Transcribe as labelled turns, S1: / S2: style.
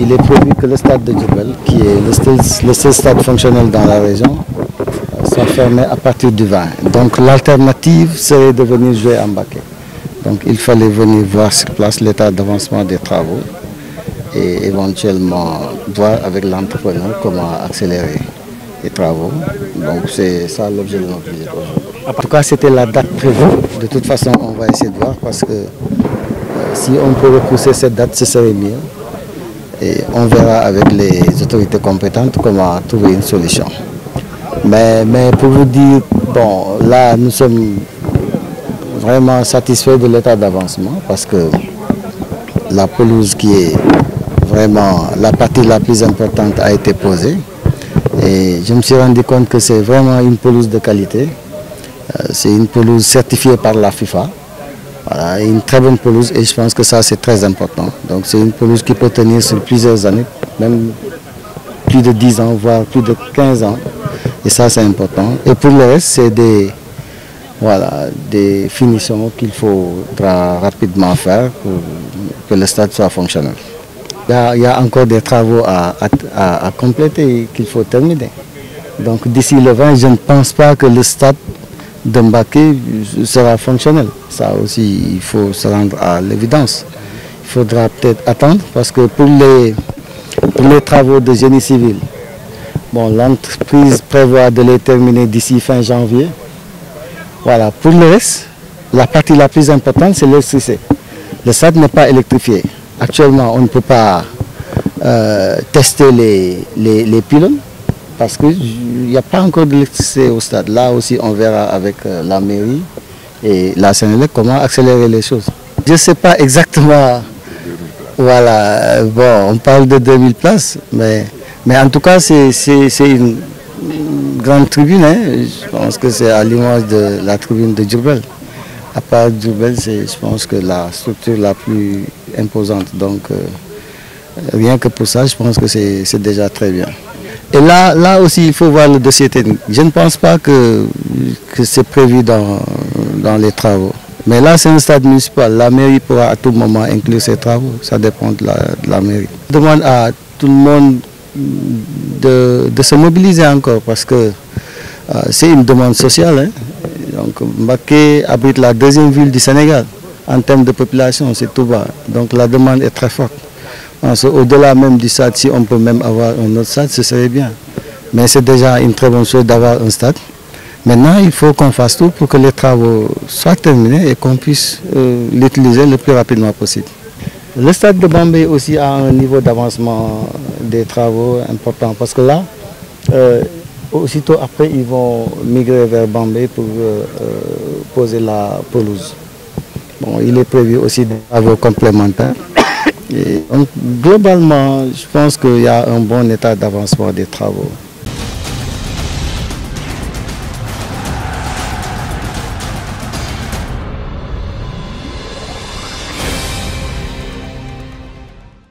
S1: il est prévu que le stade de Diourbel, qui est le seul stade fonctionnel dans la région, soit fermé à partir du 20. Donc l'alternative serait de venir jouer à Mbacké. Donc il fallait venir voir sur place l'état d'avancement des travaux et éventuellement voir avec l'entrepreneur comment accélérer les travaux. Donc c'est ça l'objet de notre visite aujourd'hui. En tout cas, c'était la date prévue. De toute façon, on va essayer de voir parce que si on peut repousser cette date, ce serait mieux. Et on verra avec les autorités compétentes comment trouver une solution. Mais pour vous dire, bon, là, nous sommes vraiment satisfaits de l'état d'avancement parce que la pelouse qui est vraiment la partie la plus importante a été posée. Et je me suis rendu compte que c'est vraiment une pelouse de qualité. C'est une pelouse certifiée par la FIFA. Voilà, une très bonne pelouse et je pense que ça c'est très important. Donc c'est une pelouse qui peut tenir sur plusieurs années, même plus de 10 ans, voire plus de 15 ans. Et ça c'est important. Et pour le reste, c'est des finitions qu'il faudra rapidement faire pour que le stade soit fonctionnel. Il y a encore des travaux à compléter qu'il faut terminer. Donc d'ici le 20, je ne pense pas que le stade de Mbacké sera fonctionnel. Ça aussi, il faut se rendre à l'évidence. Il faudra peut-être attendre parce que pour les travaux de génie civil, bon, l'entreprise prévoit de les terminer d'ici fin janvier. Voilà. Pour le reste, la partie la plus importante, c'est l'électricité. Le stade n'est pas électrifié. Actuellement, on ne peut pas tester les pylônes parce qu'il n'y a pas encore d'électricité au stade. Là aussi, on verra avec la mairie et la Sénélec comment accélérer les choses. Je ne sais pas exactement, voilà, bon, on parle de 2000 places, mais en tout cas, c'est une grande tribune. Hein. Je pense que c'est à l'image de la tribune de Diourbel. À part Diourbel, c'est, je pense, que la structure la plus imposante. Donc, rien que pour ça, je pense que c'est déjà très bien. Et là aussi, il faut voir le dossier technique. Je ne pense pas que c'est prévu dans les travaux. Mais là, c'est un stade municipal. La mairie pourra à tout moment inclure ses travaux. Ça dépend de la mairie. Je demande à tout le monde de se mobiliser encore parce que c'est une demande sociale. Hein. Donc, Mbacké abrite la deuxième ville du Sénégal en termes de population, c'est Touba. Donc la demande est très forte. Au-delà même du stade, si on peut même avoir un autre stade, ce serait bien. Mais c'est déjà une très bonne chose d'avoir un stade. Maintenant, il faut qu'on fasse tout pour que les travaux soient terminés et qu'on puisse l'utiliser le plus rapidement possible. Le stade de Bambey aussi a un niveau d'avancement des travaux important parce que là, aussitôt après, ils vont migrer vers Bambey pour poser la pelouse. Bon, il est prévu aussi des travaux complémentaires. Et donc, globalement, je pense qu'il y a un bon état d'avancement des travaux.